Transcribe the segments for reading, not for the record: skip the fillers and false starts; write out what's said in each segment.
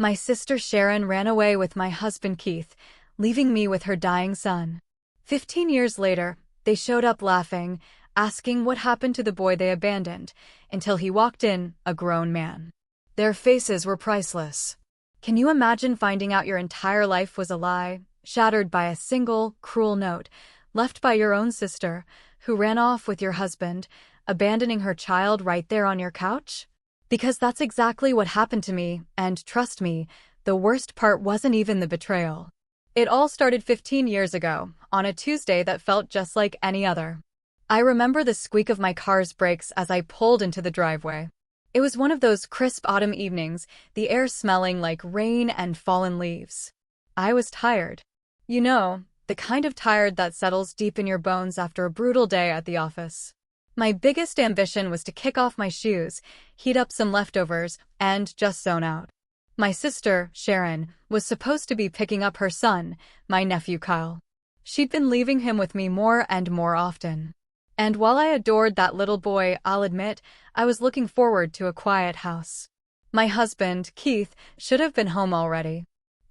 My sister Sharon ran away with my husband Keith, leaving me with her dying son. 15 years later, they showed up laughing, asking what happened to the boy they abandoned, until he walked in, a grown man. Their faces were priceless. Can you imagine finding out your entire life was a lie, shattered by a single, cruel note, left by your own sister, who ran off with your husband, abandoning her child right there on your couch? Because that's exactly what happened to me, and trust me, the worst part wasn't even the betrayal. It all started 15 years ago, on a Tuesday that felt just like any other. I remember the squeak of my car's brakes as I pulled into the driveway. It was one of those crisp autumn evenings, the air smelling like rain and fallen leaves. I was tired. You know, the kind of tired that settles deep in your bones after a brutal day at the office. My biggest ambition was to kick off my shoes, heat up some leftovers, and just zone out. My sister, Sharon, was supposed to be picking up her son, my nephew Kyle. She'd been leaving him with me more and more often. And while I adored that little boy, I'll admit, I was looking forward to a quiet house. My husband, Keith, should have been home already.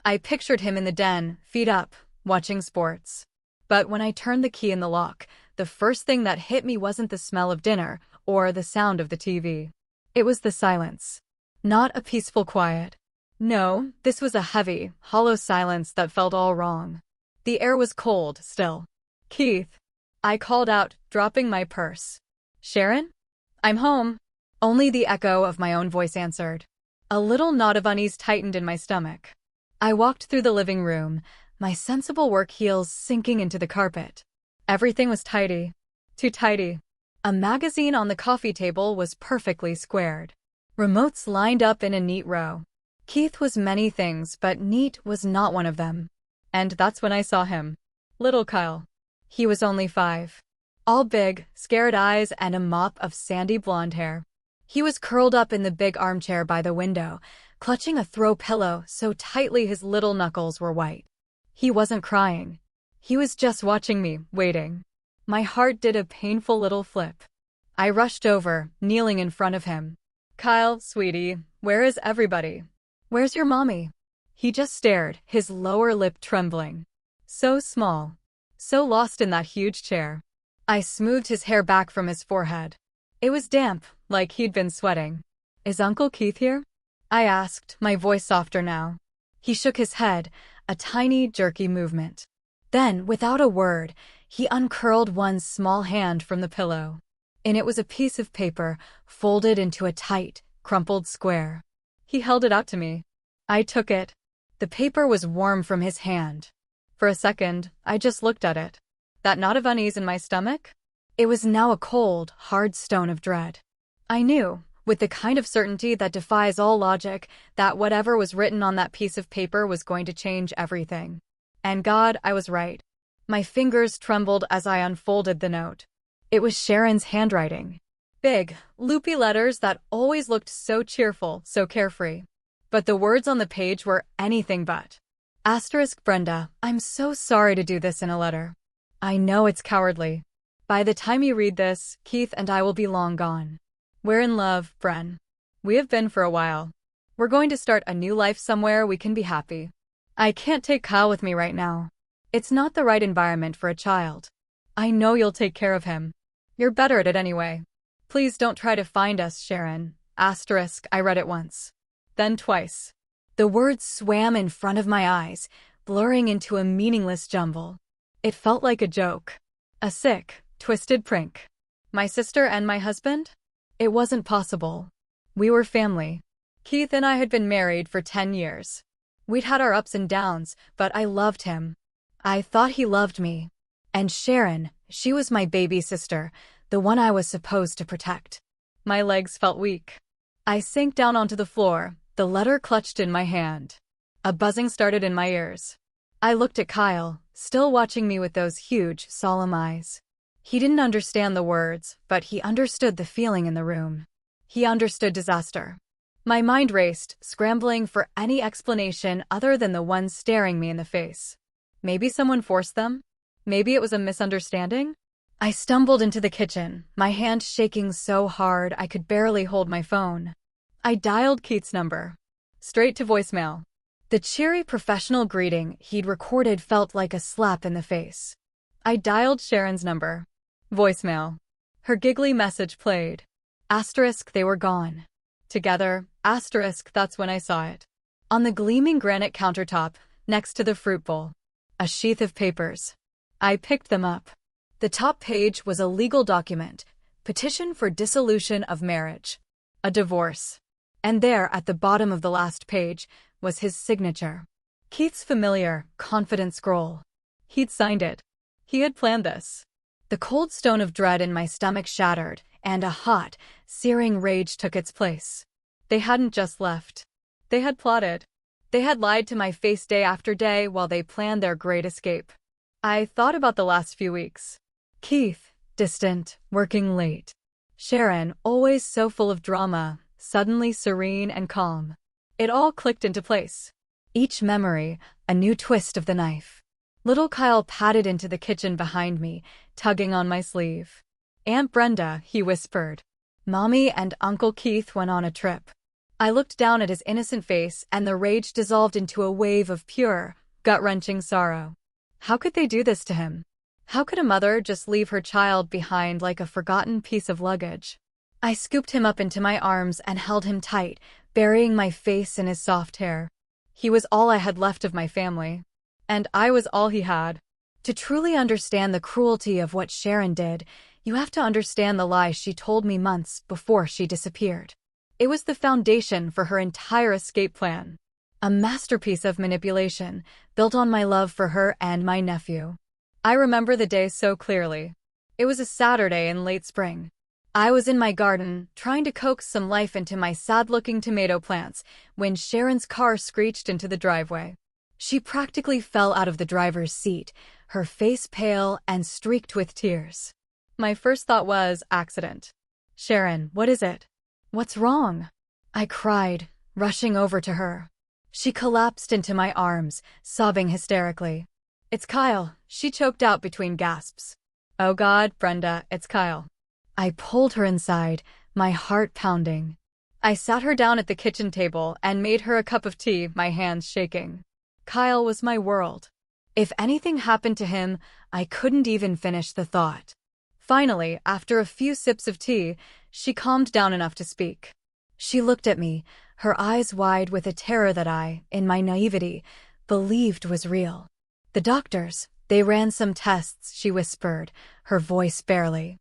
I pictured him in the den, feet up, watching sports. But when I turned the key in the lock, the first thing that hit me wasn't the smell of dinner or the sound of the TV. It was the silence. Not a peaceful quiet. No, this was a heavy, hollow silence that felt all wrong. The air was cold, still. Keith. I called out, dropping my purse. Sharon? I'm home. Only the echo of my own voice answered. A little knot of unease tightened in my stomach. I walked through the living room, my sensible work heels sinking into the carpet. Everything was tidy. Too tidy. A magazine on the coffee table was perfectly squared. Remotes lined up in a neat row. Keith was many things, but neat was not one of them. And that's when I saw him. Little Kyle. He was only 5. All big, scared eyes and a mop of sandy blonde hair. He was curled up in the big armchair by the window, clutching a throw pillow so tightly his little knuckles were white. He wasn't crying. He was just watching me, waiting. My heart did a painful little flip. I rushed over, kneeling in front of him. Kyle, sweetie, where is everybody? Where's your mommy? He just stared, his lower lip trembling. So small. So lost in that huge chair. I smoothed his hair back from his forehead. It was damp, like he'd been sweating. Is Uncle Keith here? I asked, my voice softer now. He shook his head, a tiny, jerky movement. Then, without a word, he uncurled one small hand from the pillow. In it was a piece of paper, folded into a tight, crumpled square. He held it out to me. I took it. The paper was warm from his hand. For a second, I just looked at it. That knot of unease in my stomach? It was now a cold, hard stone of dread. I knew, with the kind of certainty that defies all logic, that whatever was written on that piece of paper was going to change everything. And God, I was right. My fingers trembled as I unfolded the note. It was Sharon's handwriting. Big, loopy letters that always looked so cheerful, so carefree. But the words on the page were anything but. Asterisk Brenda, I'm so sorry to do this in a letter. I know it's cowardly. By the time you read this, Keith and I will be long gone. We're in love, Bren. We have been for a while. We're going to start a new life somewhere we can be happy. I can't take Kyle with me right now. It's not the right environment for a child. I know you'll take care of him. You're better at it anyway. Please don't try to find us, Sharon. Asterisk, I read it once. Then twice. The words swam in front of my eyes, blurring into a meaningless jumble. It felt like a joke. A sick, twisted prank. My sister and my husband? It wasn't possible. We were family. Keith and I had been married for 10 years. We'd had our ups and downs, but I loved him. I thought he loved me. And Sharon, she was my baby sister, the one I was supposed to protect. My legs felt weak. I sank down onto the floor, the letter clutched in my hand. A buzzing started in my ears. I looked at Kyle, still watching me with those huge, solemn eyes. He didn't understand the words, but he understood the feeling in the room. He understood disaster. My mind raced, scrambling for any explanation other than the one staring me in the face. Maybe someone forced them? Maybe it was a misunderstanding? I stumbled into the kitchen, my hand shaking so hard I could barely hold my phone. I dialed Keith's number. Straight to voicemail. The cheery professional greeting he'd recorded felt like a slap in the face. I dialed Sharon's number. Voicemail. Her giggly message played. Asterisk, they were gone. Together, asterisk, that's when I saw it. On the gleaming granite countertop, next to the fruit bowl. A sheath of papers. I picked them up. The top page was a legal document, petition for dissolution of marriage. A divorce. And there, at the bottom of the last page, was his signature. Keith's familiar, confident scroll. He'd signed it. He had planned this. The cold stone of dread in my stomach shattered, and a hot, searing rage took its place. They hadn't just left. They had plotted. They had lied to my face day after day while they planned their great escape. I thought about the last few weeks. Keith, distant, working late. Sharon, always so full of drama, suddenly serene and calm. It all clicked into place. Each memory, a new twist of the knife. Little Kyle padded into the kitchen behind me, tugging on my sleeve. Aunt Brenda, he whispered. Mommy and Uncle Keith went on a trip. I looked down at his innocent face, and the rage dissolved into a wave of pure, gut-wrenching sorrow. How could they do this to him? How could a mother just leave her child behind like a forgotten piece of luggage? I scooped him up into my arms and held him tight, burying my face in his soft hair. He was all I had left of my family. And I was all he had. To truly understand the cruelty of what Sharon did, you have to understand the lie she told me months before she disappeared. It was the foundation for her entire escape plan. A masterpiece of manipulation, built on my love for her and my nephew. I remember the day so clearly. It was a Saturday in late spring. I was in my garden, trying to coax some life into my sad-looking tomato plants, when Sharon's car screeched into the driveway. She practically fell out of the driver's seat, her face pale and streaked with tears. My first thought was, accident. Sharon, what is it? What's wrong? I cried, rushing over to her. She collapsed into my arms, sobbing hysterically. It's Kyle, she choked out between gasps. Oh God, Brenda, it's Kyle. I pulled her inside, my heart pounding. I sat her down at the kitchen table and made her a cup of tea, my hands shaking. Kyle was my world. If anything happened to him, I couldn't even finish the thought. Finally, after a few sips of tea, she calmed down enough to speak. She looked at me, her eyes wide with a terror that I, in my naivety, believed was real. The doctors, they ran some tests, she whispered, her voice barely.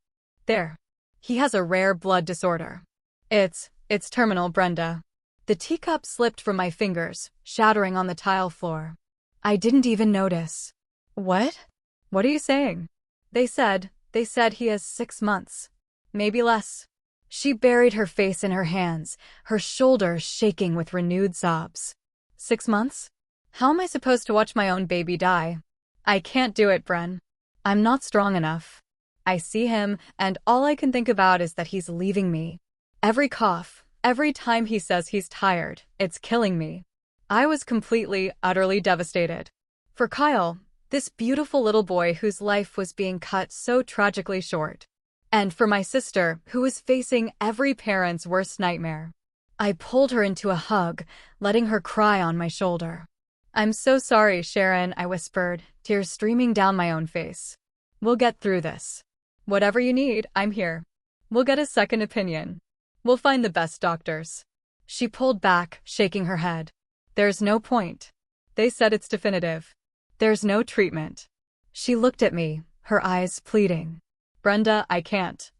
There. He has a rare blood disorder. It's terminal, Brenda. The teacup slipped from my fingers, shattering on the tile floor. I didn't even notice. What? What are you saying? They said he has 6 months. Maybe less. She buried her face in her hands, her shoulders shaking with renewed sobs. 6 months? How am I supposed to watch my own baby die? I can't do it, Bren. I'm not strong enough. I see him, and all I can think about is that he's leaving me. Every cough, every time he says he's tired, it's killing me. I was completely, utterly devastated. For Kyle, this beautiful little boy whose life was being cut so tragically short. And for my sister, who was facing every parent's worst nightmare. I pulled her into a hug, letting her cry on my shoulder. I'm so sorry, Sharon, I whispered, tears streaming down my own face. We'll get through this. Whatever you need, I'm here. We'll get a second opinion. We'll find the best doctors. She pulled back, shaking her head. There's no point. They said it's definitive. There's no treatment. She looked at me, her eyes pleading. Brenda, I can't.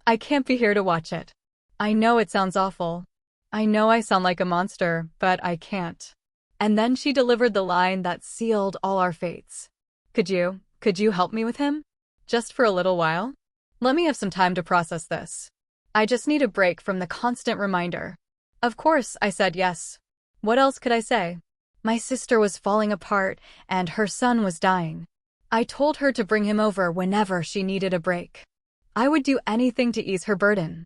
I can't be here to watch it. I know it sounds awful. I know I sound like a monster, but I can't. And then she delivered the line that sealed all our fates. Could you help me with him? Just for a little while? Let me have some time to process this. I just need a break from the constant reminder. Of course, I said yes. What else could I say? My sister was falling apart, and her son was dying. I told her to bring him over whenever she needed a break. I would do anything to ease her burden.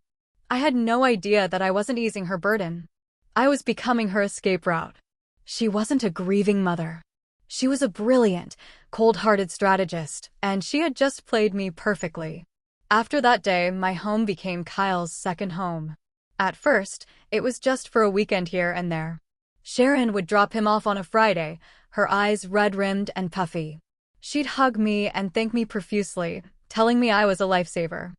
I had no idea that I wasn't easing her burden. I was becoming her escape route. She wasn't a grieving mother. She was a brilliant, cold-hearted strategist, and she had just played me perfectly. After that day, my home became Kyle's second home. At first, it was just for a weekend here and there. Sharon would drop him off on a Friday, her eyes red-rimmed and puffy. She'd hug me and thank me profusely, telling me I was a lifesaver.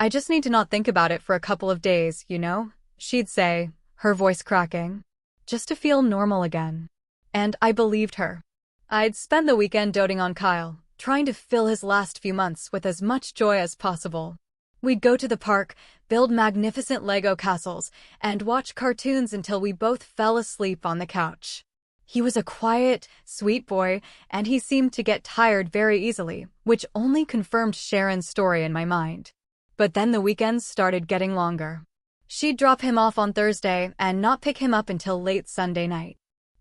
"I just need to not think about it for a couple of days, you know?" she'd say, her voice cracking. "Just to feel normal again." And I believed her. I'd spend the weekend doting on Kyle, trying to fill his last few months with as much joy as possible. We'd go to the park, build magnificent Lego castles, and watch cartoons until we both fell asleep on the couch. He was a quiet, sweet boy, and he seemed to get tired very easily, which only confirmed Sharon's story in my mind. But then the weekends started getting longer. She'd drop him off on Thursday and not pick him up until late Sunday night.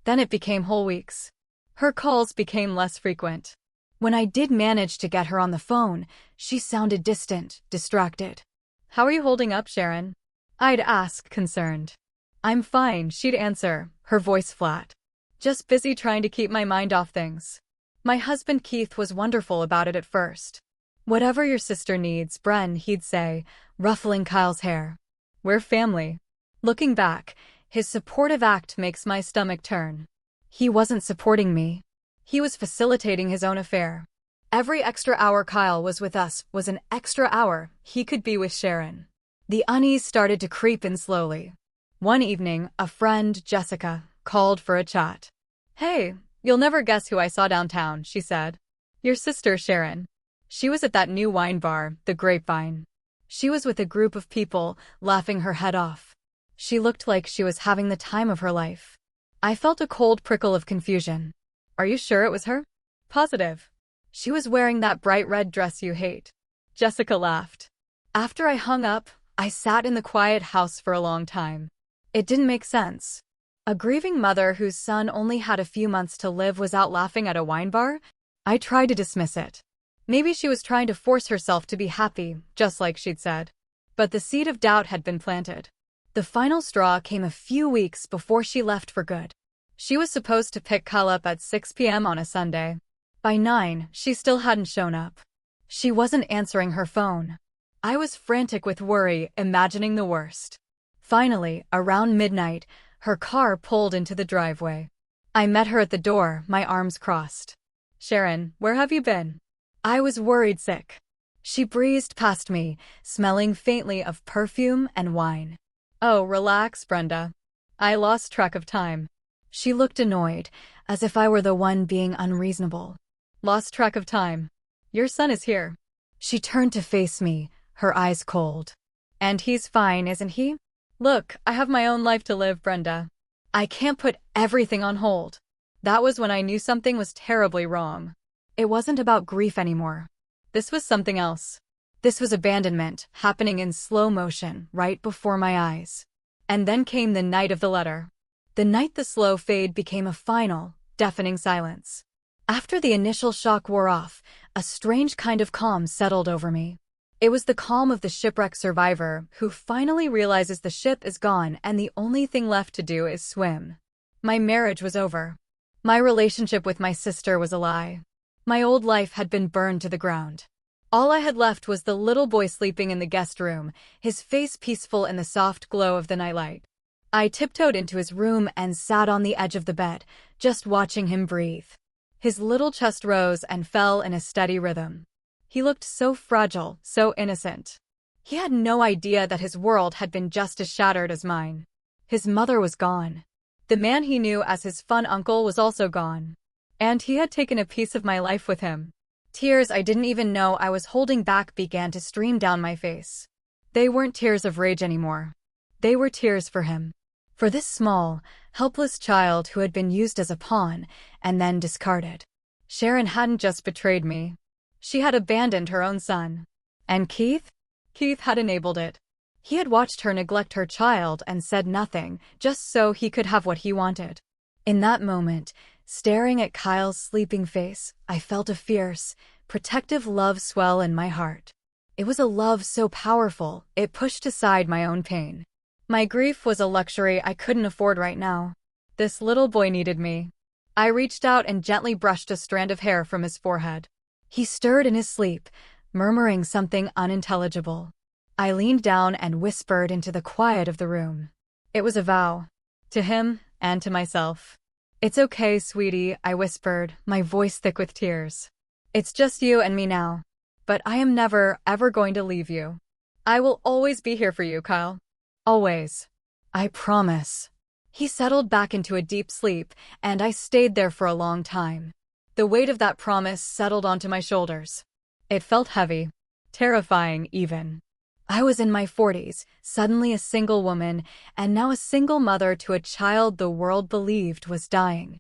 Then it became whole weeks. Her calls became less frequent. When I did manage to get her on the phone, she sounded distant, distracted. "How are you holding up, Sharon?" I'd ask, concerned. "I'm fine," she'd answer, her voice flat. "Just busy trying to keep my mind off things." My husband Keith was wonderful about it at first. "Whatever your sister needs, Bren," he'd say, ruffling Kyle's hair. "We're family." Looking back, his supportive act makes my stomach turn. He wasn't supporting me. He was facilitating his own affair. Every extra hour Kyle was with us was an extra hour he could be with Sharon. The unease started to creep in slowly. One evening, a friend, Jessica, called for a chat. "Hey, you'll never guess who I saw downtown," she said. "Your sister, Sharon." She was at that new wine bar, the Grapevine. She was with a group of people, laughing her head off. She looked like she was having the time of her life. I felt a cold prickle of confusion. "Are you sure it was her?" "Positive. She was wearing that bright red dress you hate." Jessica laughed. After I hung up, I sat in the quiet house for a long time. It didn't make sense. A grieving mother whose son only had a few months to live was out laughing at a wine bar? I tried to dismiss it. Maybe she was trying to force herself to be happy, just like she'd said. But the seed of doubt had been planted. The final straw came a few weeks before she left for good. She was supposed to pick Kyle up at 6 p.m. on a Sunday. By 9, she still hadn't shown up. She wasn't answering her phone. I was frantic with worry, imagining the worst. Finally, around midnight, her car pulled into the driveway. I met her at the door, my arms crossed. "Sharon, where have you been?" I was worried sick. She breezed past me, smelling faintly of perfume and wine. "Oh, relax, Brenda. I lost track of time." She looked annoyed, as if I were the one being unreasonable. "Lost track of time. Your son is here." She turned to face me, her eyes cold. "And he's fine, isn't he?" "Look, I have my own life to live, Brenda. I can't put everything on hold." That was when I knew something was terribly wrong. It wasn't about grief anymore. This was something else. This was abandonment, happening in slow motion, right before my eyes. And then came the night of the letter. The night the slow fade became a final, deafening silence. After the initial shock wore off, a strange kind of calm settled over me. It was the calm of the shipwreck survivor who finally realizes the ship is gone and the only thing left to do is swim. My marriage was over. My relationship with my sister was a lie. My old life had been burned to the ground. All I had left was the little boy sleeping in the guest room, his face peaceful in the soft glow of the nightlight. I tiptoed into his room and sat on the edge of the bed, just watching him breathe. His little chest rose and fell in a steady rhythm. He looked so fragile, so innocent. He had no idea that his world had been just as shattered as mine. His mother was gone. The man he knew as his fun uncle was also gone. And he had taken a piece of my life with him. Tears I didn't even know I was holding back began to stream down my face. They weren't tears of rage anymore. They were tears for him. For this small, helpless child who had been used as a pawn and then discarded. Sharon hadn't just betrayed me. She had abandoned her own son. And Keith? Keith had enabled it. He had watched her neglect her child and said nothing, just so he could have what he wanted. In that moment, staring at Kyle's sleeping face, I felt a fierce, protective love swell in my heart. It was a love so powerful, it pushed aside my own pain. My grief was a luxury I couldn't afford right now. This little boy needed me. I reached out and gently brushed a strand of hair from his forehead. He stirred in his sleep, murmuring something unintelligible. I leaned down and whispered into the quiet of the room. It was a vow. To him, and to myself. "It's okay, sweetie," I whispered, my voice thick with tears. "It's just you and me now. But I am never, ever going to leave you. I will always be here for you, Kyle. Always. I promise." He settled back into a deep sleep, and I stayed there for a long time. The weight of that promise settled onto my shoulders. It felt heavy, terrifying even. I was in my 40s, suddenly a single woman, and now a single mother to a child the world believed was dying.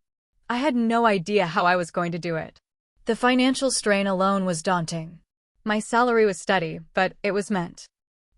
I had no idea how I was going to do it. The financial strain alone was daunting. My salary was steady, but it was meant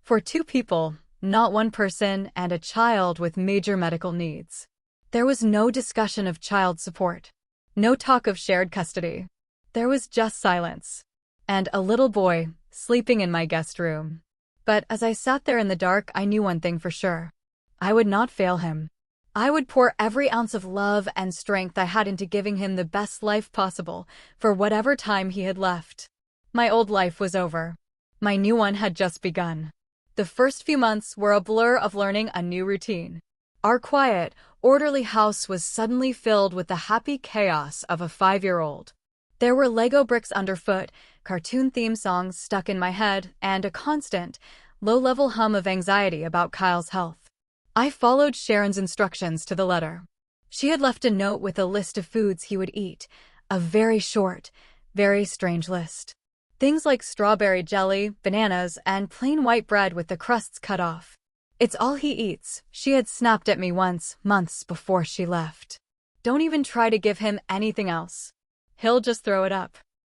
for two people, not one person, and a child with major medical needs. There was no discussion of child support. No talk of shared custody. There was just silence. And a little boy, sleeping in my guest room. But as I sat there in the dark, I knew one thing for sure. I would not fail him. I would pour every ounce of love and strength I had into giving him the best life possible for whatever time he had left. My old life was over. My new one had just begun. The first few months were a blur of learning a new routine. Our quiet, orderly house was suddenly filled with the happy chaos of a 5-year-old. There were Lego bricks underfoot, cartoon theme songs stuck in my head, and a constant, low-level hum of anxiety about Kyle's health. I followed Sharon's instructions to the letter. She had left a note with a list of foods he would eat, a very short, very strange list. Things like strawberry jelly, bananas, and plain white bread with the crusts cut off. "It's all he eats," she had snapped at me once, months before she left. "Don't even try to give him anything else. He'll just throw it up."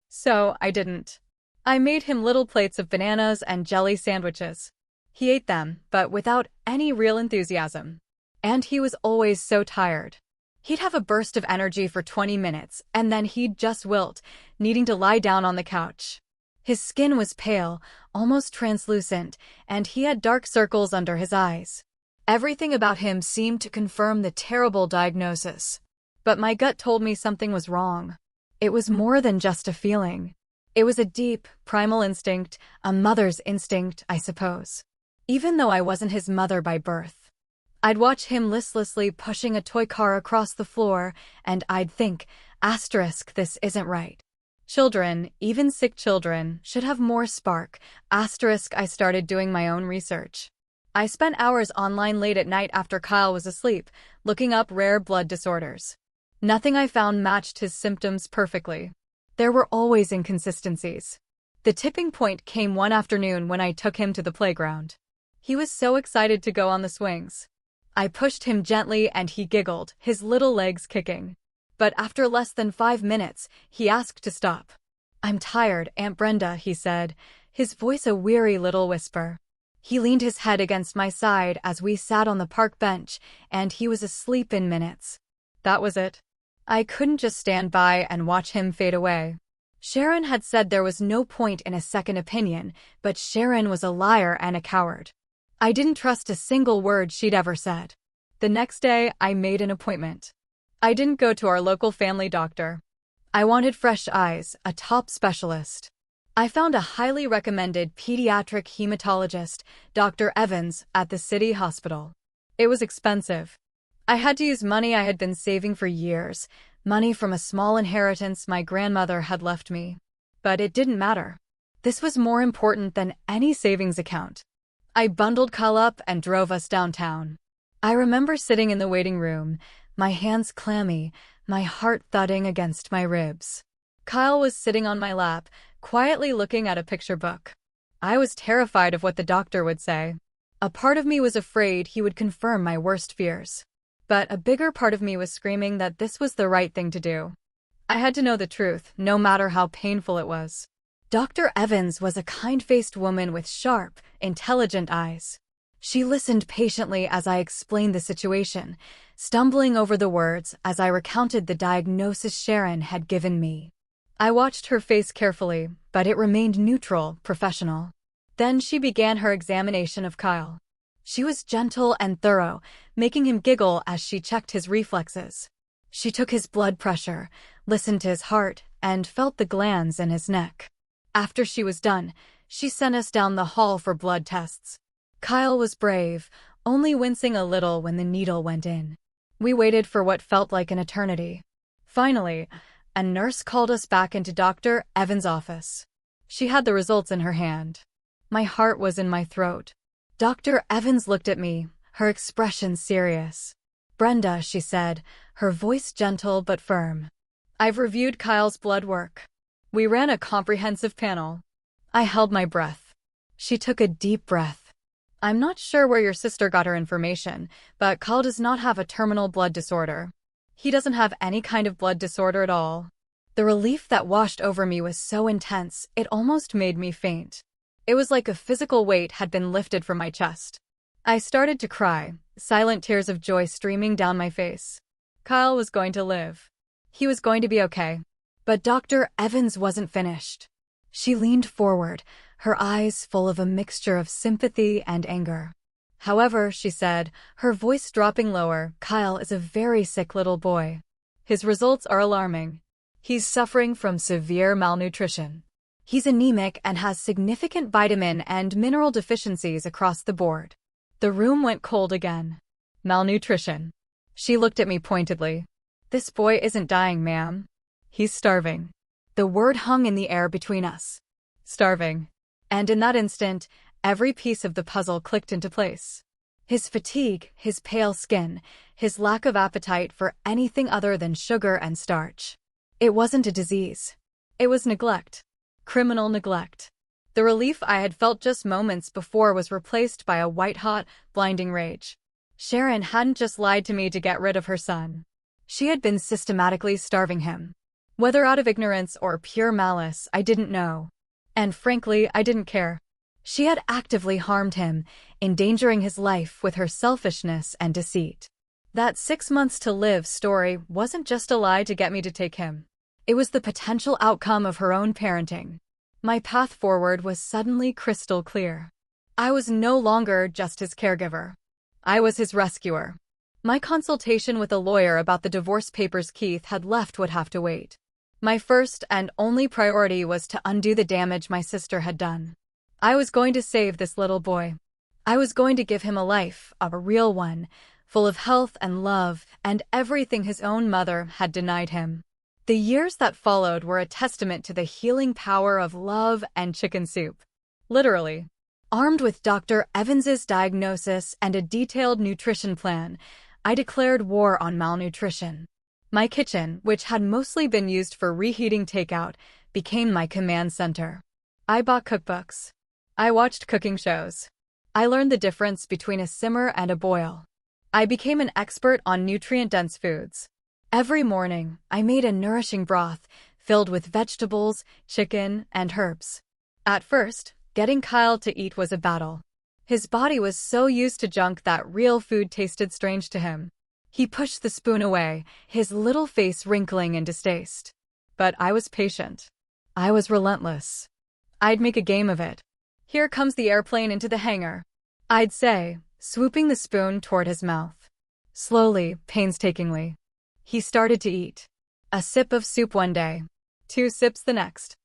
So I didn't. I made him little plates of bananas and jelly sandwiches. He ate them, but without any real enthusiasm. And he was always so tired. He'd have a burst of energy for 20 minutes, and then he'd just wilt, needing to lie down on the couch. His skin was pale, almost translucent, and he had dark circles under his eyes. Everything about him seemed to confirm the terrible diagnosis. But my gut told me something was wrong. It was more than just a feeling. It was a deep, primal instinct, a mother's instinct, I suppose. Even though I wasn't his mother by birth. I'd watch him listlessly pushing a toy car across the floor, and I'd think, asterisk, this isn't right. Children, even sick children, should have more spark. Asterisk, I started doing my own research. I spent hours online late at night after Kyle was asleep, looking up rare blood disorders. Nothing I found matched his symptoms perfectly. There were always inconsistencies. The tipping point came one afternoon when I took him to the playground. He was so excited to go on the swings. I pushed him gently and he giggled, his little legs kicking. But after less than 5 minutes, he asked to stop. "I'm tired, Aunt Brenda," he said, his voice a weary little whisper. He leaned his head against my side as we sat on the park bench, and he was asleep in minutes. That was it. I couldn't just stand by and watch him fade away. Sharon had said there was no point in a second opinion, but Sharon was a liar and a coward. I didn't trust a single word she'd ever said. The next day, I made an appointment. I didn't go to our local family doctor. I wanted fresh eyes, a top specialist. I found a highly recommended pediatric hematologist, Dr. Evans, at the city hospital. It was expensive. I had to use money I had been saving for years, money from a small inheritance my grandmother had left me. But it didn't matter. This was more important than any savings account. I bundled Kyle up and drove us downtown. I remember sitting in the waiting room, my hands clammy, my heart thudding against my ribs. Kyle was sitting on my lap, quietly looking at a picture book. I was terrified of what the doctor would say. A part of me was afraid he would confirm my worst fears. But a bigger part of me was screaming that this was the right thing to do. I had to know the truth, no matter how painful it was. Dr. Evans was a kind-faced woman with sharp, intelligent eyes. She listened patiently as I explained the situation, stumbling over the words as I recounted the diagnosis Sharon had given me. I watched her face carefully, but it remained neutral, professional. Then she began her examination of Kyle. She was gentle and thorough, making him giggle as she checked his reflexes. She took his blood pressure, listened to his heart, and felt the glands in his neck. After she was done, she sent us down the hall for blood tests. Kyle was brave, only wincing a little when the needle went in. We waited for what felt like an eternity. Finally, a nurse called us back into Dr. Evans' office. She had the results in her hand. My heart was in my throat. Dr. Evans looked at me, her expression serious. "Brenda," she said, her voice gentle but firm. "I've reviewed Kyle's blood work. We ran a comprehensive panel." I held my breath. She took a deep breath. "I'm not sure where your sister got her information, but Kyle does not have a terminal blood disorder. He doesn't have any kind of blood disorder at all." The relief that washed over me was so intense, it almost made me faint. It was like a physical weight had been lifted from my chest. I started to cry, silent tears of joy streaming down my face. Kyle was going to live. He was going to be okay. But Dr. Evans wasn't finished. She leaned forward, her eyes full of a mixture of sympathy and anger. "However," she said, her voice dropping lower, "Kyle is a very sick little boy. His results are alarming. He's suffering from severe malnutrition. He's anemic and has significant vitamin and mineral deficiencies across the board." The room went cold again. "Malnutrition." She looked at me pointedly. "This boy isn't dying, ma'am. He's starving." The word hung in the air between us. Starving. And in that instant, every piece of the puzzle clicked into place. His fatigue, his pale skin, his lack of appetite for anything other than sugar and starch. It wasn't a disease. It was neglect. Criminal neglect. The relief I had felt just moments before was replaced by a white-hot, blinding rage. Sharon hadn't just lied to me to get rid of her son. She had been systematically starving him. Whether out of ignorance or pure malice, I didn't know. And frankly, I didn't care. She had actively harmed him, endangering his life with her selfishness and deceit. That 6 months to live story wasn't just a lie to get me to take him. It was the potential outcome of her own parenting. My path forward was suddenly crystal clear. I was no longer just his caregiver. I was his rescuer. My consultation with a lawyer about the divorce papers Keith had left would have to wait. My first and only priority was to undo the damage my sister had done. I was going to save this little boy. I was going to give him a life, a real one, full of health and love and everything his own mother had denied him. The years that followed were a testament to the healing power of love and chicken soup. Literally. Armed with Dr. Evans's diagnosis and a detailed nutrition plan, I declared war on malnutrition. My kitchen, which had mostly been used for reheating takeout, became my command center. I bought cookbooks. I watched cooking shows. I learned the difference between a simmer and a boil. I became an expert on nutrient-dense foods. Every morning, I made a nourishing broth filled with vegetables, chicken, and herbs. At first, getting Kyle to eat was a battle. His body was so used to junk that real food tasted strange to him. He pushed the spoon away, his little face wrinkling in distaste. But I was patient. I was relentless. I'd make a game of it. "Here comes the airplane into the hangar," I'd say, swooping the spoon toward his mouth. Slowly, painstakingly. He started to eat. A sip of soup one day. 2 sips the next.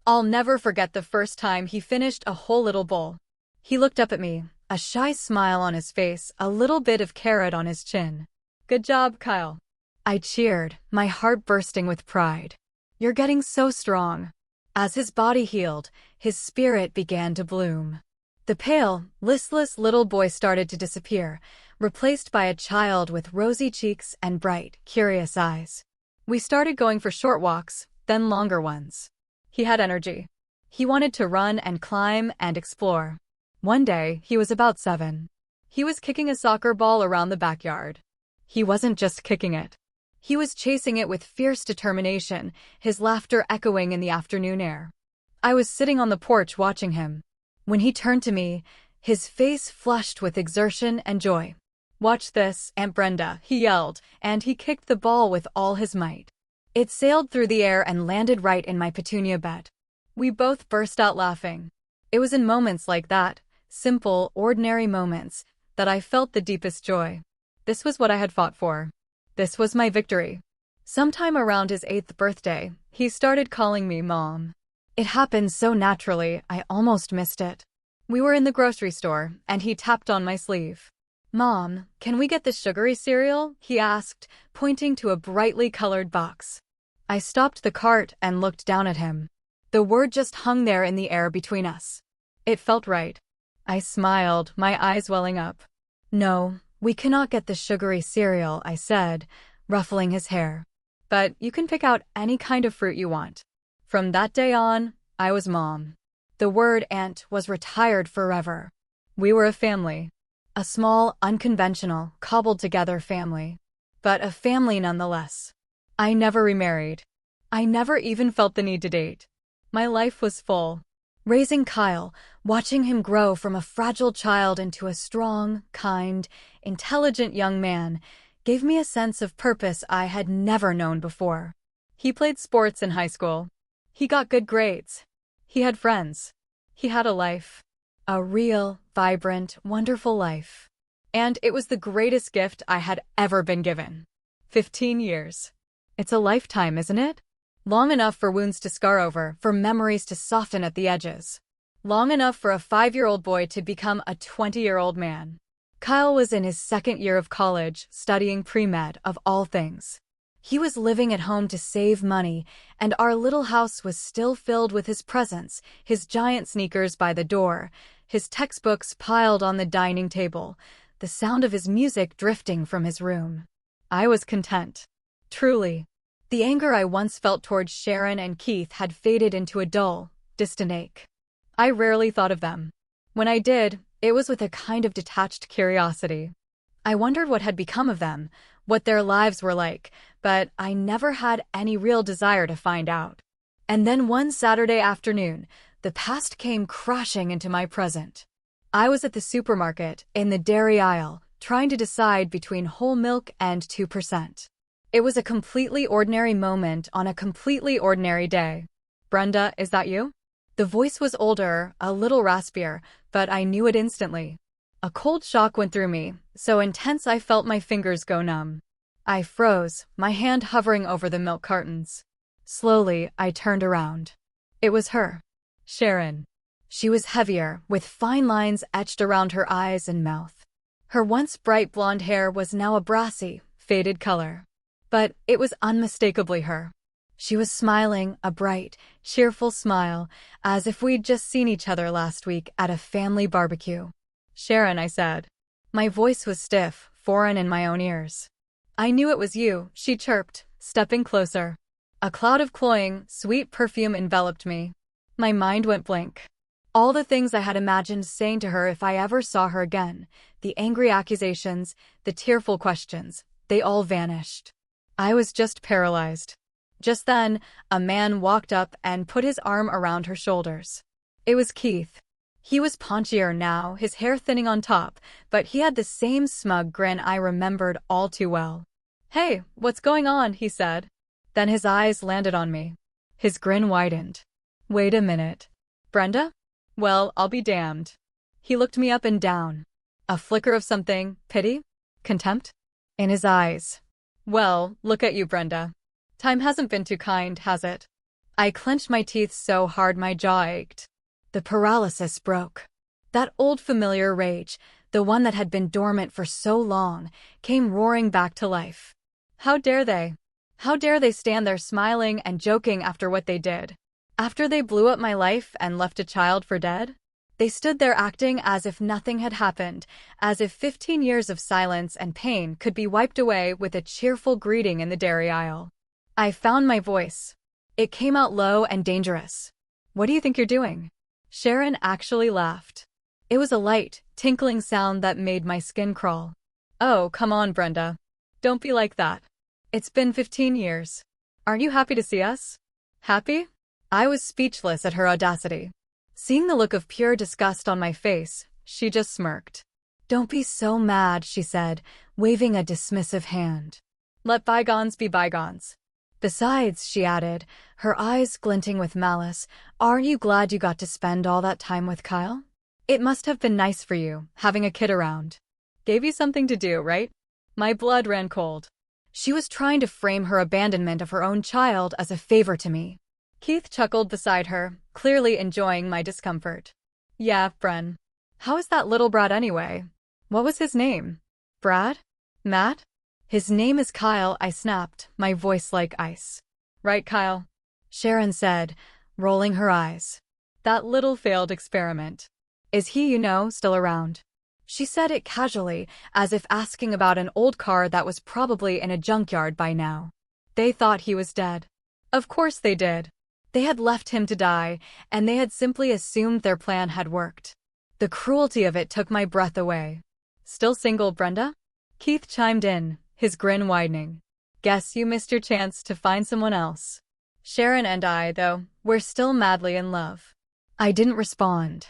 I'll never forget the first time he finished a whole little bowl. He looked up at me, a shy smile on his face, a little bit of carrot on his chin. "Good job, Kyle." I cheered, my heart bursting with pride. "You're getting so strong." As his body healed, his spirit began to bloom. The pale, listless little boy started to disappear, replaced by a child with rosy cheeks and bright, curious eyes. We started going for short walks, then longer ones. He had energy. He wanted to run and climb and explore. One day, he was about 7. He was kicking a soccer ball around the backyard. He wasn't just kicking it. He was chasing it with fierce determination, his laughter echoing in the afternoon air. I was sitting on the porch watching him. When he turned to me, his face flushed with exertion and joy. "Watch this, Aunt Brenda," he yelled, and he kicked the ball with all his might. It sailed through the air and landed right in my petunia bed. We both burst out laughing. It was in moments like that, simple, ordinary moments, that I felt the deepest joy. This was what I had fought for. This was my victory. Sometime around his 8th birthday, he started calling me Mom. It happened so naturally, I almost missed it. We were in the grocery store, and he tapped on my sleeve. "Mom, can we get the sugary cereal?" he asked, pointing to a brightly colored box. I stopped the cart and looked down at him. The word just hung there in the air between us. It felt right. I smiled, my eyes welling up. "No, we cannot get the sugary cereal," I said, ruffling his hair. "But you can pick out any kind of fruit you want." From that day on, I was Mom. The word aunt was retired forever. We were a family. A small, unconventional, cobbled-together family. But a family nonetheless. I never remarried. I never even felt the need to date. My life was full. Raising Kyle, watching him grow from a fragile child into a strong, kind, intelligent young man, gave me a sense of purpose I had never known before. He played sports in high school. He got good grades. He had friends. He had a life. A real, vibrant, wonderful life. And it was the greatest gift I had ever been given. 15 years. It's a lifetime, isn't it? Long enough for wounds to scar over, for memories to soften at the edges. Long enough for a 5-year-old boy to become a 20-year-old man. Kyle was in his second year of college, studying pre-med, of all things. He was living at home to save money, and our little house was still filled with his presents, his giant sneakers by the door, his textbooks piled on the dining table, the sound of his music drifting from his room. I was content. Truly. The anger I once felt towards Sharon and Keith had faded into a dull, distant ache. I rarely thought of them. When I did, it was with a kind of detached curiosity. I wondered what had become of them, what their lives were like, but I never had any real desire to find out. And then one Saturday afternoon, the past came crashing into my present. I was at the supermarket, in the dairy aisle, trying to decide between whole milk and 2%. It was a completely ordinary moment on a completely ordinary day. "Brenda, is that you?" The voice was older, a little raspier, but I knew it instantly. A cold shock went through me, so intense I felt my fingers go numb. I froze, my hand hovering over the milk cartons. Slowly, I turned around. It was her. Sharon. She was heavier, with fine lines etched around her eyes and mouth. Her once bright blonde hair was now a brassy, faded color. But it was unmistakably her. She was smiling, a bright, cheerful smile, as if we'd just seen each other last week at a family barbecue. "Sharon," I said. My voice was stiff, foreign in my own ears. "I knew it was you," she chirped, stepping closer. A cloud of cloying, sweet perfume enveloped me. My mind went blank. All the things I had imagined saying to her if I ever saw her again, the angry accusations, the tearful questions, they all vanished. I was just paralyzed. Just then, a man walked up and put his arm around her shoulders. It was Keith. He was paunchier now, his hair thinning on top, but he had the same smug grin I remembered all too well. "Hey, what's going on?" he said. Then his eyes landed on me. His grin widened. "Wait a minute. Brenda? Well, I'll be damned." He looked me up and down. A flicker of something, pity? Contempt? In his eyes. "Well, look at you, Brenda. Time hasn't been too kind, has it?" I clenched my teeth so hard my jaw ached. The paralysis broke. That old familiar rage, the one that had been dormant for so long, came roaring back to life. How dare they? How dare they stand there smiling and joking after what they did? After they blew up my life and left a child for dead? They stood there acting as if nothing had happened, as if 15 years of silence and pain could be wiped away with a cheerful greeting in the dairy aisle. I found my voice. It came out low and dangerous. "What do you think you're doing?" Sharon actually laughed. It was a light, tinkling sound that made my skin crawl. "Oh, come on, Brenda. Don't be like that. It's been 15 years. Aren't you happy to see us?" Happy? I was speechless at her audacity. Seeing the look of pure disgust on my face, she just smirked. "Don't be so mad," she said, waving a dismissive hand. "Let bygones be bygones. Besides," she added, her eyes glinting with malice, "aren't you glad you got to spend all that time with Kyle? It must have been nice for you, having a kid around. Gave you something to do, right?" My blood ran cold. She was trying to frame her abandonment of her own child as a favor to me. Keith chuckled beside her, clearly enjoying my discomfort. "Yeah, Bren. How is that little brat anyway? What was his name?" Brad? Matt? His name is Kyle, I snapped, my voice like ice. Right, Kyle? Sharon said, rolling her eyes. That little failed experiment. Is he, still around? She said it casually, as if asking about an old car that was probably in a junkyard by now. They thought he was dead. Of course they did. They had left him to die, and they had simply assumed their plan had worked. The cruelty of it took my breath away. Still single, Brenda? Keith chimed in, his grin widening. Guess you missed your chance to find someone else. Sharon and I, though, we're still madly in love. I didn't respond.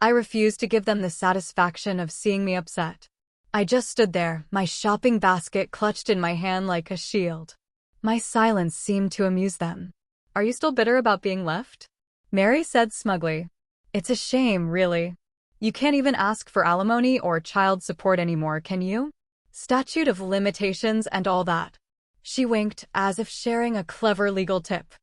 I refused to give them the satisfaction of seeing me upset. I just stood there, my shopping basket clutched in my hand like a shield. My silence seemed to amuse them. Are you still bitter about being left? Mary said smugly. It's a shame, really. You can't even ask for alimony or child support anymore, can you? Statute of limitations and all that. She winked, as if sharing a clever legal tip.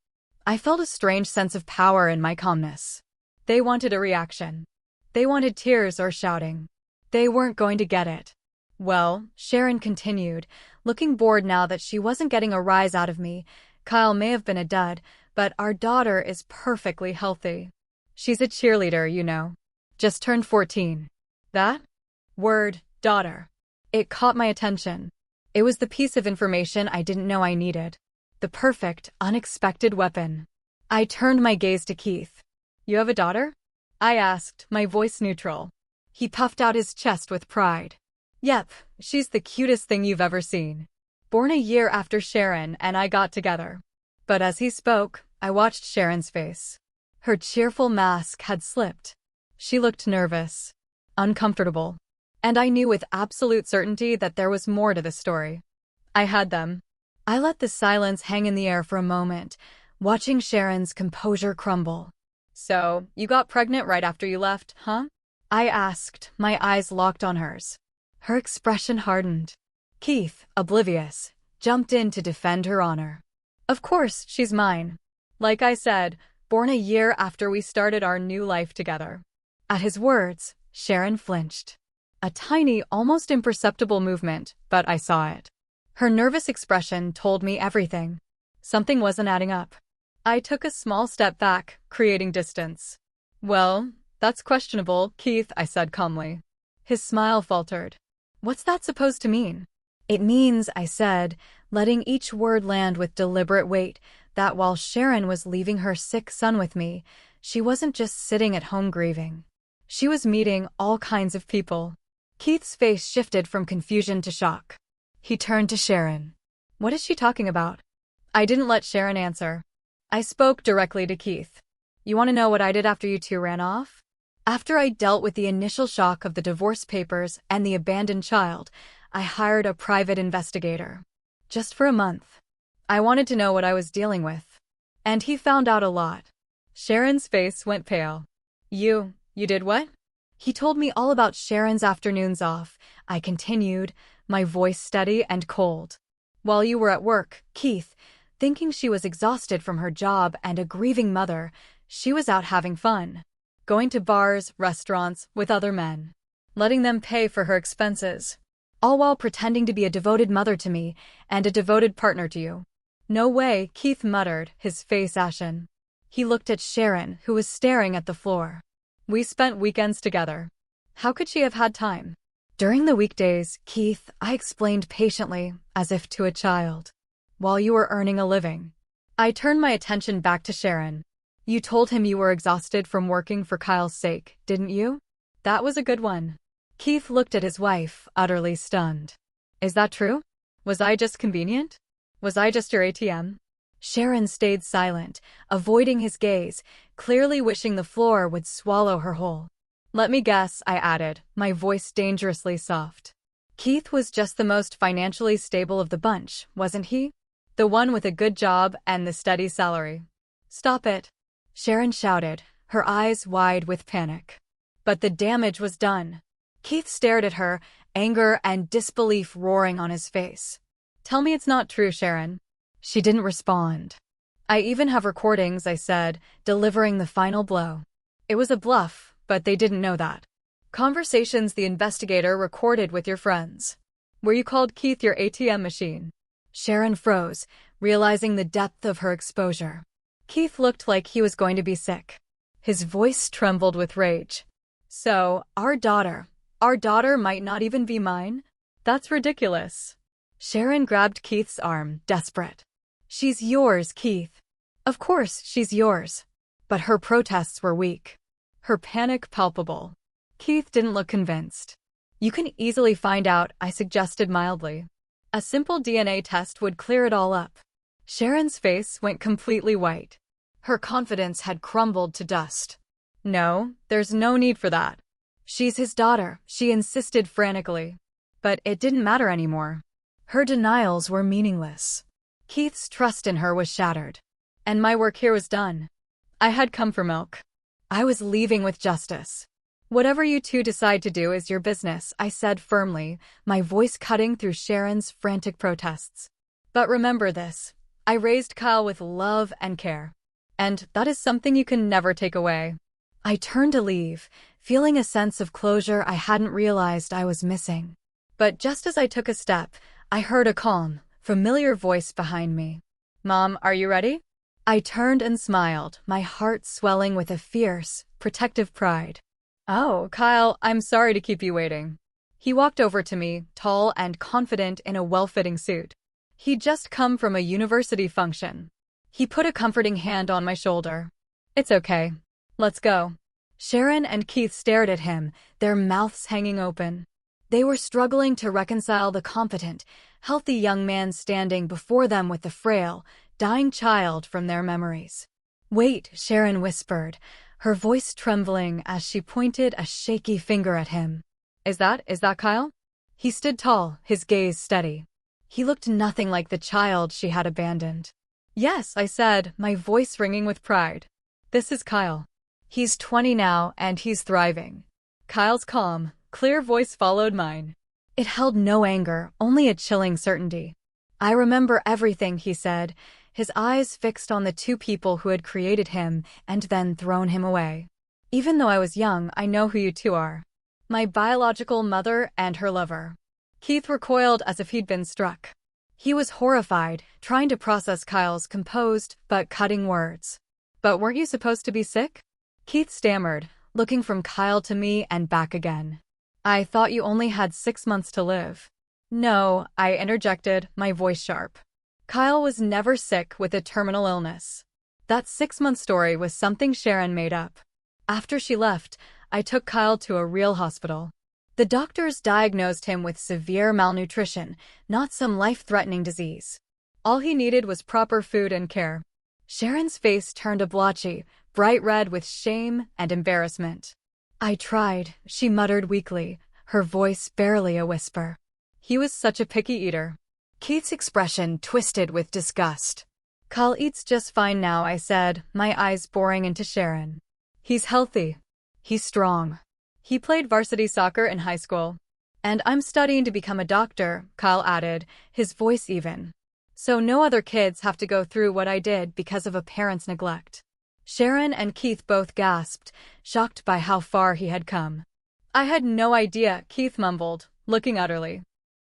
I felt a strange sense of power in my calmness. They wanted a reaction. They wanted tears or shouting. They weren't going to get it. Well, Sharon continued, looking bored now that she wasn't getting a rise out of me. Kyle may have been a dud, but our daughter is perfectly healthy. She's a cheerleader, Just turned 14. That word, daughter. It caught my attention. It was the piece of information I didn't know I needed. The perfect, unexpected weapon. I turned my gaze to Keith. You have a daughter? I asked, my voice neutral. He puffed out his chest with pride. Yep, she's the cutest thing you've ever seen. Born a year after Sharon and I got together. But as he spoke, I watched Sharon's face. Her cheerful mask had slipped. She looked nervous, uncomfortable. And I knew with absolute certainty that there was more to the story. I had them. I let the silence hang in the air for a moment, watching Sharon's composure crumble. So, you got pregnant right after you left, huh? I asked, my eyes locked on hers. Her expression hardened. Keith, oblivious, jumped in to defend her honor. Of course, she's mine. Like I said, born a year after we started our new life together. At his words, Sharon flinched. A tiny, almost imperceptible movement, but I saw it. Her nervous expression told me everything. Something wasn't adding up. I took a small step back, creating distance. Well, that's questionable, Keith, I said calmly. His smile faltered. What's that supposed to mean? It means, I said, letting each word land with deliberate weight, that while Sharon was leaving her sick son with me, she wasn't just sitting at home grieving. She was meeting all kinds of people. Keith's face shifted from confusion to shock. He turned to Sharon. What is she talking about? I didn't let Sharon answer. I spoke directly to Keith. You want to know what I did after you two ran off? After I dealt with the initial shock of the divorce papers and the abandoned child, I hired a private investigator. Just for a month. I wanted to know what I was dealing with. And he found out a lot. Sharon's face went pale. You did what? He told me all about Sharon's afternoons off, I continued, my voice steady and cold. While you were at work, Keith, thinking she was exhausted from her job and a grieving mother, she was out having fun. Going to bars, restaurants, with other men. Letting them pay for her expenses. All while pretending to be a devoted mother to me and a devoted partner to you. No way, Keith muttered, his face ashen. He looked at Sharon, who was staring at the floor. We spent weekends together. How could she have had time? During the weekdays, Keith, I explained patiently, as if to a child. While you were earning a living. I turned my attention back to Sharon. You told him you were exhausted from working for Kyle's sake, didn't you? That was a good one. Keith looked at his wife, utterly stunned. Is that true? Was I just convenient? Was I just your ATM? Sharon stayed silent, avoiding his gaze, clearly wishing the floor would swallow her whole. Let me guess, I added, my voice dangerously soft. Keith was just the most financially stable of the bunch, wasn't he? The one with a good job and the steady salary. Stop it, Sharon shouted, her eyes wide with panic. But the damage was done. Keith stared at her, anger and disbelief roaring on his face. Tell me it's not true, Sharon. She didn't respond. I even have recordings, I said, delivering the final blow. It was a bluff, but they didn't know that. Conversations the investigator recorded with your friends. where you called Keith your ATM machine. Sharon froze, realizing the depth of her exposure. Keith looked like he was going to be sick. His voice trembled with rage. So, our daughter might not even be mine? That's ridiculous. Sharon grabbed Keith's arm, desperate. She's yours, Keith. Of course, she's yours. But her protests were weak. Her panic palpable. Keith didn't look convinced. You can easily find out, I suggested mildly. A simple DNA test would clear it all up. Sharon's face went completely white. Her confidence had crumbled to dust. No, there's no need for that. She's his daughter, she insisted frantically. But it didn't matter anymore. Her denials were meaningless. Keith's trust in her was shattered. And my work here was done. I had come for milk. I was leaving with justice. Whatever you two decide to do is your business, I said firmly, my voice cutting through Sharon's frantic protests. But remember this, I raised Kyle with love and care. And that is something you can never take away. I turned to leave, feeling a sense of closure I hadn't realized I was missing. But just as I took a step, I heard a calm, familiar voice behind me. Mom, are you ready? I turned and smiled, my heart swelling with a fierce, protective pride. Oh, Kyle, I'm sorry to keep you waiting. He walked over to me, tall and confident in a well-fitting suit. He'd just come from a university function. He put a comforting hand on my shoulder. It's okay. Let's go. Sharon and Keith stared at him, their mouths hanging open. They were struggling to reconcile the competent, healthy young man standing before them with the frail, dying child from their memories. Wait, Sharon whispered, her voice trembling as she pointed a shaky finger at him. Is that Kyle? He stood tall, his gaze steady. He looked nothing like the child she had abandoned. Yes, I said, my voice ringing with pride. This is Kyle. He's 20 now, and he's thriving. Kyle's calm, clear voice followed mine. It held no anger, only a chilling certainty. I remember everything, he said, his eyes fixed on the two people who had created him and then thrown him away. Even though I was young, I know who you two are. My biological mother and her lover. Keith recoiled as if he'd been struck. He was horrified, trying to process Kyle's composed but cutting words. But weren't you supposed to be sick? Keith stammered, looking from Kyle to me and back again. I thought you only had 6 months to live. No, I interjected, my voice sharp. Kyle was never sick with a terminal illness. That 6-month story was something Sharon made up. After she left, I took Kyle to a real hospital. The doctors diagnosed him with severe malnutrition, not some life-threatening disease. All he needed was proper food and care. Sharon's face turned a blotchy, bright red with shame and embarrassment. I tried, she muttered weakly, her voice barely a whisper. He was such a picky eater. Keith's expression twisted with disgust. Kyle eats just fine now, I said, my eyes boring into Sharon. He's healthy. He's strong. He played varsity soccer in high school. And I'm studying to become a doctor, Kyle added, his voice even. So no other kids have to go through what I did because of a parent's neglect. Sharon and Keith both gasped, shocked by how far he had come. I had no idea, Keith mumbled, looking utterly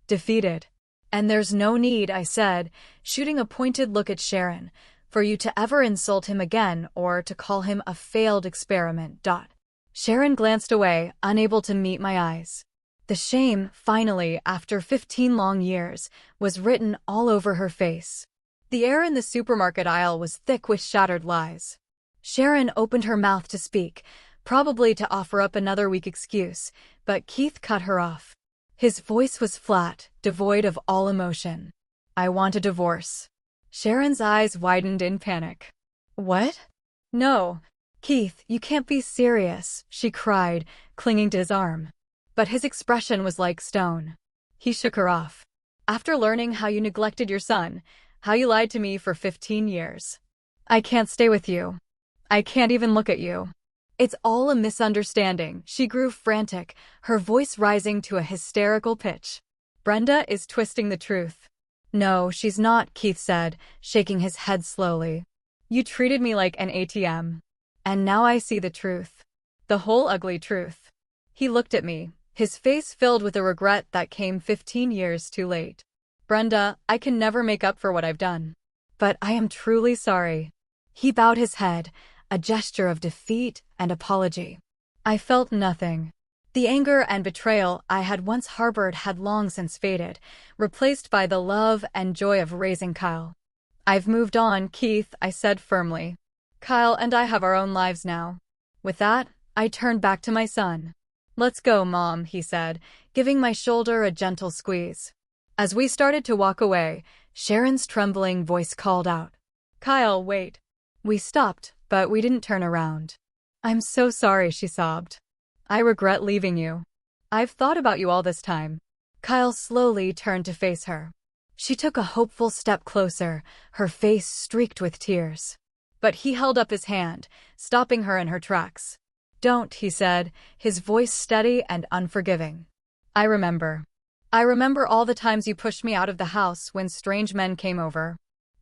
defeated. And there's no need, I said, shooting a pointed look at Sharon, for you to ever insult him again or to call him a failed experiment. Sharon glanced away, unable to meet my eyes. The shame, finally, after 15 long years, was written all over her face. The air in the supermarket aisle was thick with shattered lies. Sharon opened her mouth to speak, probably to offer up another weak excuse, but Keith cut her off. His voice was flat, devoid of all emotion. I want a divorce. Sharon's eyes widened in panic. What? No. Keith, you can't be serious, she cried, clinging to his arm. But his expression was like stone. He shook her off. After learning how you neglected your son, how you lied to me for 15 years. I can't stay with you. I can't even look at you. It's all a misunderstanding. She grew frantic, her voice rising to a hysterical pitch. Brenda is twisting the truth. No, she's not, Keith said, shaking his head slowly. You treated me like an ATM. And now I see the truth. The whole ugly truth. He looked at me, his face filled with a regret that came 15 years too late. Brenda, I can never make up for what I've done. But I am truly sorry. He bowed his head, a gesture of defeat and apology. I felt nothing. The anger and betrayal I had once harbored had long since faded, replaced by the love and joy of raising Kyle. I've moved on, Keith, I said firmly. Kyle and I have our own lives now. With that, I turned back to my son. Let's go, Mom, he said, giving my shoulder a gentle squeeze. As we started to walk away, Sharon's trembling voice called out, Kyle, wait. We stopped, but we didn't turn around. I'm so sorry, she sobbed. I regret leaving you. I've thought about you all this time. Kyle slowly turned to face her. She took a hopeful step closer, her face streaked with tears. But he held up his hand, stopping her in her tracks. Don't, he said, his voice steady and unforgiving. I remember. I remember all the times you pushed me out of the house when strange men came over.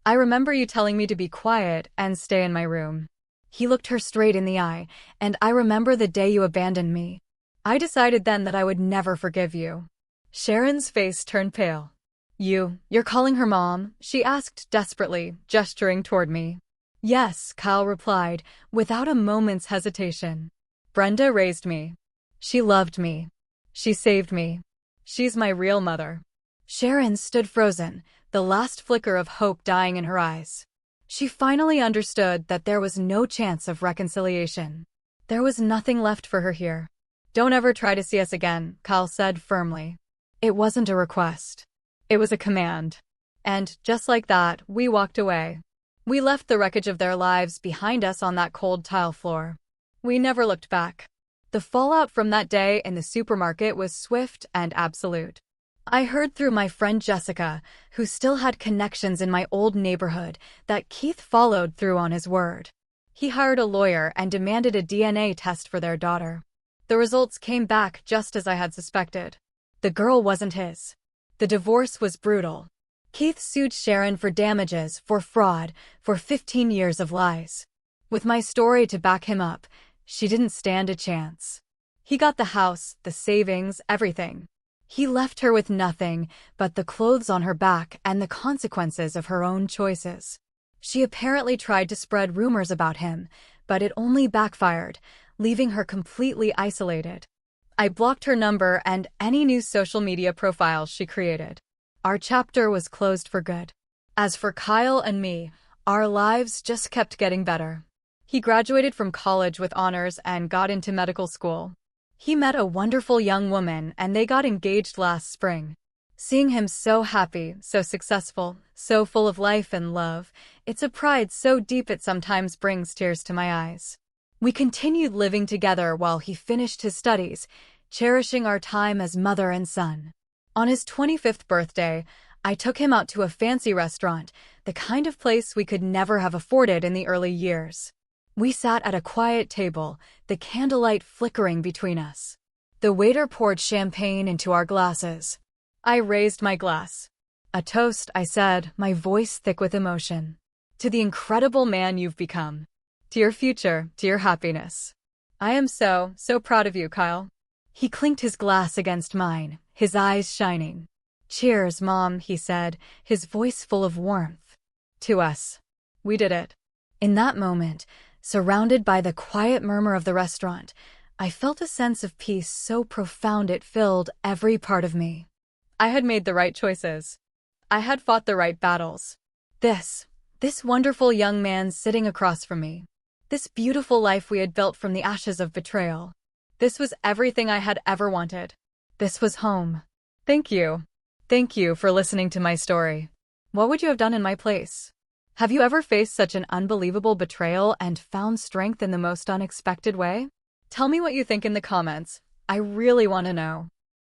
I remember you telling me to be quiet and stay in my room. He looked her straight in the eye, and I remember the day you abandoned me. I decided then that I would never forgive you. Sharon's face turned pale. You're calling her Mom? She asked desperately, gesturing toward me. Yes, Kyle replied, without a moment's hesitation. Brenda raised me. She loved me. She saved me. She's my real mother. Sharon stood frozen, the last flicker of hope dying in her eyes. She finally understood that there was no chance of reconciliation. There was nothing left for her here. Don't ever try to see us again, Kyle said firmly. It wasn't a request. It was a command. And, just like that, we walked away. We left the wreckage of their lives behind us on that cold tile floor. We never looked back. The fallout from that day in the supermarket was swift and absolute. I heard through my friend Jessica, who still had connections in my old neighborhood, that Keith followed through on his word. He hired a lawyer and demanded a DNA test for their daughter. The results came back just as I had suspected. The girl wasn't his. The divorce was brutal. Keith sued Sharon for damages, for fraud, for 15 years of lies. With my story to back him up, she didn't stand a chance. He got the house, the savings, everything. He left her with nothing but the clothes on her back and the consequences of her own choices. She apparently tried to spread rumors about him, but it only backfired, leaving her completely isolated. I blocked her number and any new social media profiles she created. Our chapter was closed for good. As for Kyle and me, our lives just kept getting better. He graduated from college with honors and got into medical school. He met a wonderful young woman and they got engaged last spring. Seeing him so happy, so successful, so full of life and love, it's a pride so deep it sometimes brings tears to my eyes. We continued living together while he finished his studies, cherishing our time as mother and son. On his 25th birthday, I took him out to a fancy restaurant, the kind of place we could never have afforded in the early years. We sat at a quiet table, the candlelight flickering between us. The waiter poured champagne into our glasses. I raised my glass. A toast, I said, my voice thick with emotion. To the incredible man you've become. To your future, to your happiness. I am so proud of you, Kyle. He clinked his glass against mine, his eyes shining. Cheers, Mom, he said, his voice full of warmth. To us. We did it. In that moment, surrounded by the quiet murmur of the restaurant, I felt a sense of peace so profound it filled every part of me. I had made the right choices. I had fought the right battles. This wonderful young man sitting across from me. This beautiful life we had built from the ashes of betrayal. This was everything I had ever wanted. This was home. Thank you. Thank you for listening to my story. What would you have done in my place? Have you ever faced such an unbelievable betrayal and found strength in the most unexpected way? Tell me what you think in the comments. I really want to know.